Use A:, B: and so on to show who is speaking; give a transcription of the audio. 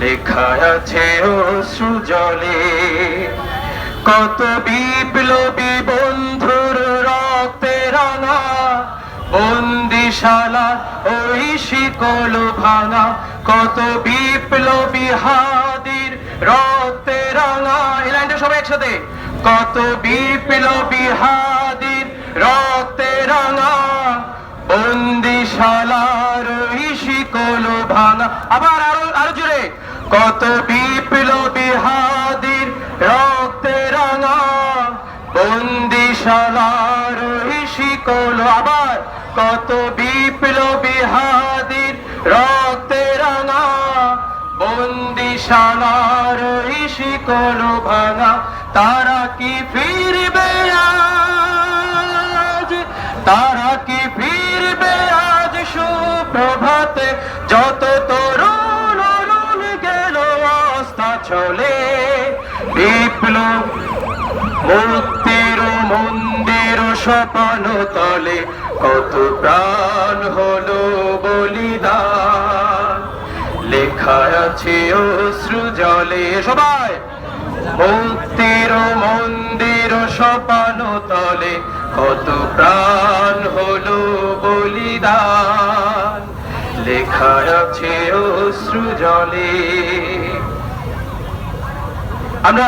A: লেখা আছে অশ্রু জলে। কত বিপ্লবী বন্ধুর রক্তে রাঙা বন্দিশালা ওই শিকল ভাঙা। কত বিপ্লবী হাদির রক্তে রাঙা, এই লাইনটা সবাই একসাথে। কত বিপ্লবী হাদির রক্তে রাঙা বন্দিশালার ওই শিকল ভাঙা। আবার আরো জোরে। কত বিপ্লবী হাদির রক্তে রাঙা বন্দিশালার ওই শিকল। আবার কত বিপ্লবী হাদির রক্তে রাঙা বন্দিশালার ওই শিকল ভাঙা। তারা কি ফিরবে আজ, তারা কি ফিরবে আজ সুপ্রভাতে? যত তরুণ অরুণ গেল আস্থা চলে। বিপ্লব মুক্তির মন্দির স্বপ্ন তলে কত প্রাণ হলো বলিদান। লেখা আছে অশ্রু জলে। সবাই মুক্তির মন্দির স্বপ্ন তলে কত প্রাণ হলো বলিদান। লেখা আছে অশ্রু জলে। আমরা